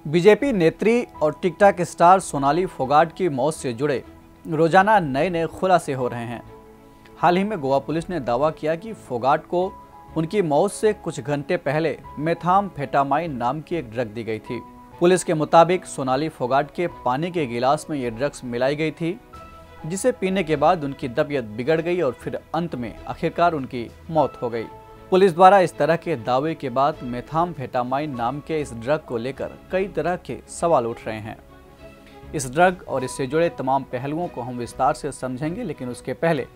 BJP नेत्री और TikTok star Sonali Phogat की मौत से जुड़े रोजाना नए नए खुलासे हो रहे हैं। हाल ही में गोवा पुलिस ने दावा किया कि फोगाट को उनकी मौत से कुछ घंटे पहले मेथाम्फेटामाइन नाम की एक ड्रग दी गई थी। पुलिस के मुताबिक सोनाली फोगाट के पानी के गिलास में ये ड्रग्स मिलाई गई थी, जिसे पीने के बाद उनकी तबीयत बिगड़ गई और फिर अंत में आखिरकार उनकी मौत हो गई। पुलिस द्वारा इस तरह के दावे के बाद मेथाम्फेटामाइन नाम के इस ड्रग को लेकर कई तरह के सवाल उठ रहे हैं। इस ड्रग और इससे जुड़े तमाम पहलुओं को हम विस्तार से समझेंगे, लेकिन उसके पहले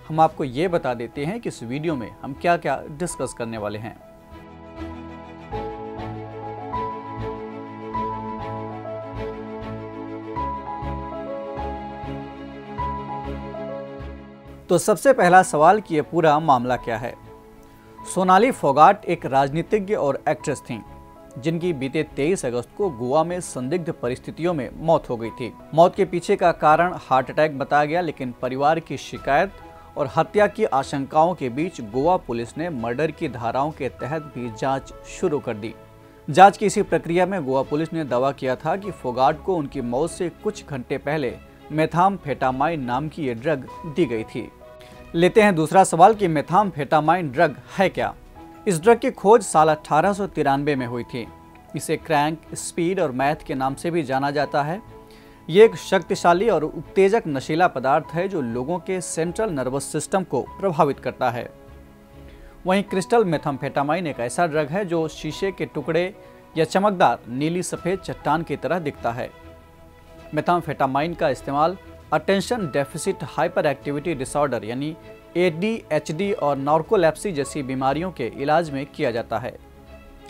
हम आपको ये बता देते हैं कि इस वीडियो में हम क्या क्या डिस्कस करने वाले हैं। तो सबसे पहला सवाल कि ये पूरा मामला क्या है। सोनाली फोगाट एक राजनीतिज्ञ और एक्ट्रेस थीं, जिनकी बीते 23 अगस्त को गोवा में संदिग्ध परिस्थितियों में मौत हो गई थी। मौत के पीछे का कारण हार्ट अटैक बताया गया, लेकिन परिवार की शिकायत और हत्या की आशंकाओं के बीच गोवा पुलिस ने मर्डर की धाराओं के तहत भी जांच शुरू कर दी। जांच की इसी प्रक्रिया में गोवा पुलिस ने दावा किया था कि फोगाट को उनकी मौत से कुछ घंटे पहले मेथाम्फेटामाइन नाम की ये ड्रग दी गई थी। लेते हैं दूसरा सवाल कि मेथाम्फेटामाइन ड्रग है क्या। इस ड्रग की खोज साल 1893 में हुई थी। इसे क्रैंक, स्पीड और मैथ के नाम से भी जाना जाता है। ये एक शक्तिशाली और उत्तेजक नशीला पदार्थ है जो लोगों के सेंट्रल नर्वस सिस्टम को प्रभावित करता है। वहीं क्रिस्टल मेथाम्फेटामाइन एक ऐसा ड्रग है जो शीशे के टुकड़े या चमकदार नीली सफ़ेद चट्टान की तरह दिखता है। मेथाम्फेटामाइन का इस्तेमाल attention deficit hyper activity disorder यानी ADHD और नार्कोलेप्सी जैसी बीमारियों के इलाज में किया जाता है।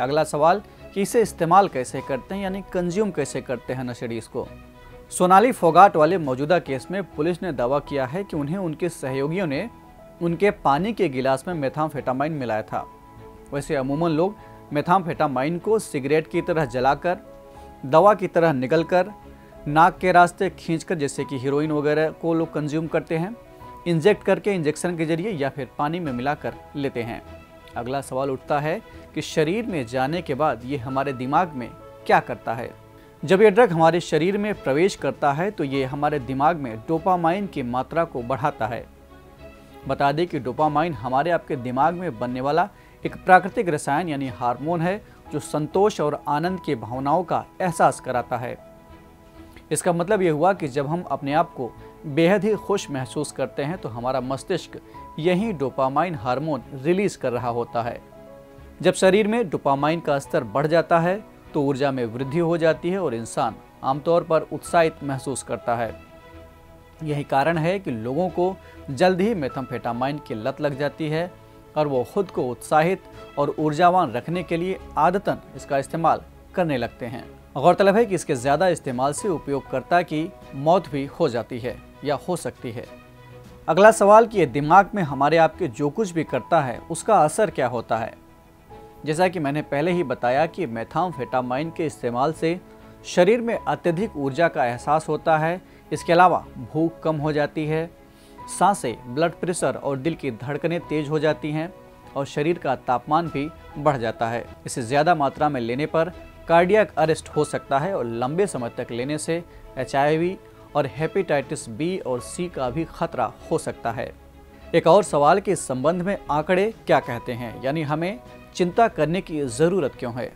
अगला सवाल कि इसे इस्तेमाल कैसे करते हैं, यानी कंज्यूम कैसे करते हैं नशेड़ी इसको। सोनाली फोगाट वाले मौजूदा केस में पुलिस ने दावा किया है कि उन्हें उनके सहयोगियों ने उनके पानी के गिलास में मेथाम्फेटामाइन मिलाया था। वैसे अमूमन लोग मेथाम्फेटामाइन को सिगरेट की तरह जलाकर, दवा की तरह निगलकर, नाक के रास्ते खींचकर, जैसे कि हीरोइन वगैरह को लोग कंज्यूम करते हैं, इंजेक्ट करके इंजेक्शन के जरिए या फिर पानी में मिलाकर लेते हैं। अगला सवाल उठता है कि शरीर में जाने के बाद ये हमारे दिमाग में क्या करता है। जब ये ड्रग हमारे शरीर में प्रवेश करता है तो ये हमारे दिमाग में डोपामाइन की मात्रा को बढ़ाता है। बता दें कि डोपामाइन हमारे आपके दिमाग में बनने वाला एक प्राकृतिक रसायन यानी हार्मोन है जो संतोष और आनंद की भावनाओं का एहसास कराता है। इसका मतलब ये हुआ कि जब हम अपने आप को बेहद ही खुश महसूस करते हैं तो हमारा मस्तिष्क यही डोपामाइन हार्मोन रिलीज कर रहा होता है। जब शरीर में डोपामाइन का स्तर बढ़ जाता है तो ऊर्जा में वृद्धि हो जाती है और इंसान आमतौर पर उत्साहित महसूस करता है। यही कारण है कि लोगों को जल्द ही मेथाम्फेटामाइन की लत लग जाती है और वो खुद को उत्साहित और ऊर्जावान रखने के लिए आदतन इसका इस्तेमाल करने लगते हैं। गौरतलब है कि इसके ज़्यादा इस्तेमाल से उपयोगकर्ता की मौत भी हो जाती है या हो सकती है। अगला सवाल कि ये दिमाग में हमारे आपके जो कुछ भी करता है उसका असर क्या होता है। जैसा कि मैंने पहले ही बताया कि मेथाम्फेटामाइन के इस्तेमाल से शरीर में अत्यधिक ऊर्जा का एहसास होता है। इसके अलावा भूख कम हो जाती है, सांसें, ब्लड प्रेशर और दिल की धड़कनें तेज हो जाती हैं और शरीर का तापमान भी बढ़ जाता है। इसे ज़्यादा मात्रा में लेने पर कार्डियक अरेस्ट हो सकता है और लंबे समय तक लेने से HIV और हेपेटाइटिस B और C का भी खतरा हो सकता है। एक और सवाल कि इस संबंध में आंकड़े क्या कहते हैं, यानी हमें चिंता करने की ज़रूरत क्यों है।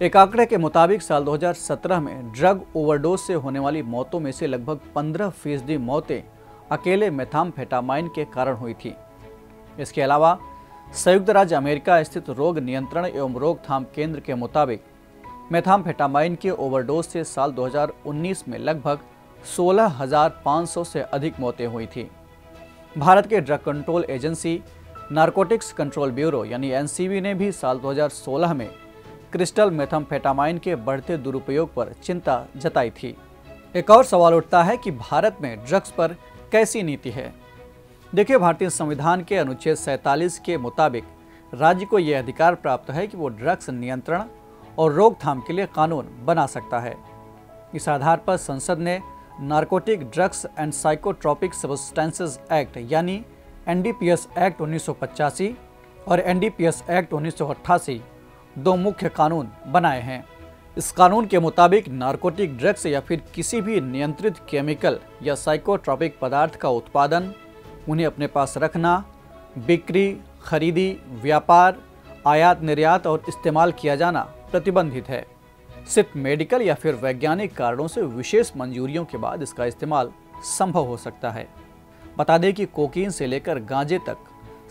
एक आंकड़े के मुताबिक साल 2017 में ड्रग ओवरडोज से होने वाली मौतों में से लगभग 15% मौतें अकेले मेथाम्फेटामाइन के कारण हुई थी। इसके अलावा संयुक्त राज्य अमेरिका स्थित रोग नियंत्रण एवं रोकथाम केंद्र के मुताबिक मेथाम्फेटामाइन के ओवरडोज से साल 2019 में लगभग 16,500 से अधिक मौतें हुई थी। भारत के drug control agency narcotics control bureau यानी NCB ने भी साल 2016 में क्रिस्टल मेथाम्फेटामाइन के बढ़ते दुरुपयोग पर चिंता जताई थी। एक और सवाल उठता है कि भारत में ड्रग्स पर कैसी नीति है। देखिए, भारतीय संविधान के अनुच्छेद 47 के मुताबिक राज्य को यह अधिकार प्राप्त है कि वो ड्रग्स नियंत्रण और रोकथाम के लिए कानून बना सकता है। इस आधार पर संसद ने narcotic drugs and psychotropic substances act यानी NDPS एक्ट 1985 और NDPS एक्ट 1988 दो मुख्य कानून बनाए हैं। इस कानून के मुताबिक नारकोटिक ड्रग्स या फिर किसी भी नियंत्रित केमिकल या साइकोट्रॉपिक पदार्थ का उत्पादन, उन्हें अपने पास रखना, बिक्री, खरीदी, व्यापार, आयात निर्यात और इस्तेमाल किया जाना प्रतिबंधित है। सिर्फ मेडिकल या फिर वैज्ञानिक कारणों से विशेष मंजूरियों के बाद इसका इस्तेमाल संभव हो सकता है। बता दें कि कोकीन से लेकर गांजे तक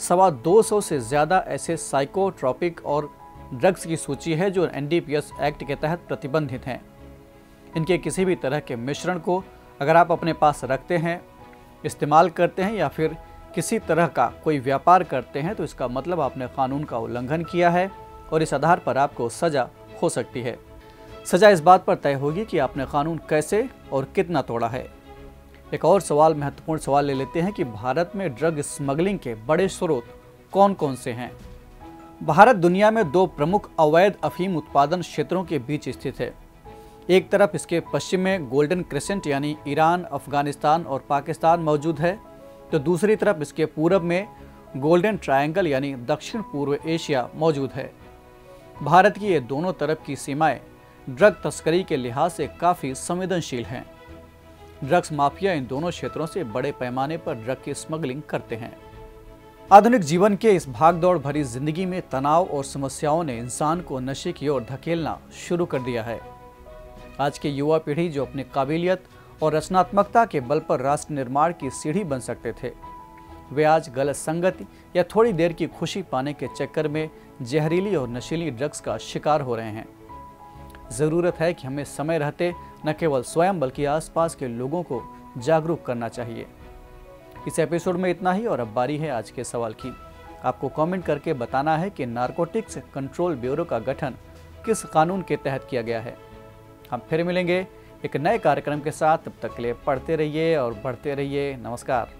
225 से ज़्यादा ऐसे साइकोट्रॉपिक और ड्रग्स की सूची है जो एनडीपीएस एक्ट के तहत प्रतिबंधित हैं। इनके किसी भी तरह के मिश्रण को अगर आप अपने पास रखते हैं, इस्तेमाल करते हैं या फिर किसी तरह का कोई व्यापार करते हैं तो इसका मतलब आपने कानून का उल्लंघन किया है और इस आधार पर आपको सज़ा हो सकती है। सज़ा इस बात पर तय होगी कि आपने कानून कैसे और कितना तोड़ा है। एक और महत्वपूर्ण सवाल ले लेते हैं कि भारत में ड्रग स्मगलिंग के बड़े स्रोत कौन कौन से हैं। भारत दुनिया में 2 प्रमुख अवैध अफीम उत्पादन क्षेत्रों के बीच स्थित है। एक तरफ इसके पश्चिम में गोल्डन क्रिसेंट यानी ईरान, अफगानिस्तान और पाकिस्तान मौजूद है, तो दूसरी तरफ इसके पूरब में गोल्डन ट्रायंगल यानी दक्षिण पूर्व एशिया मौजूद है। भारत की ये दोनों तरफ की सीमाएं ड्रग तस्करी के लिहाज से काफ़ी संवेदनशील हैं। ड्रग्स माफिया इन दोनों क्षेत्रों से बड़े पैमाने पर ड्रग की स्मगलिंग करते हैं। आधुनिक जीवन के इस भागदौड़ भरी जिंदगी में तनाव और समस्याओं ने इंसान को नशे की ओर धकेलना शुरू कर दिया है। आज की युवा पीढ़ी जो अपनी काबिलियत और रचनात्मकता के बल पर राष्ट्र निर्माण की सीढ़ी बन सकते थे, वे आज गलत संगति या थोड़ी देर की खुशी पाने के चक्कर में जहरीली और नशीली ड्रग्स का शिकार हो रहे हैं। ज़रूरत है कि हमें समय रहते न केवल स्वयं बल्कि आसपास के लोगों को जागरूक करना चाहिए। इस एपिसोड में इतना ही और अब बारी है आज के सवाल की। आपको कमेंट करके बताना है कि नारकोटिक्स कंट्रोल ब्यूरो का गठन किस कानून के तहत किया गया है। हम फिर मिलेंगे एक नए कार्यक्रम के साथ। तब तक के लिए पढ़ते रहिए और बढ़ते रहिए। नमस्कार।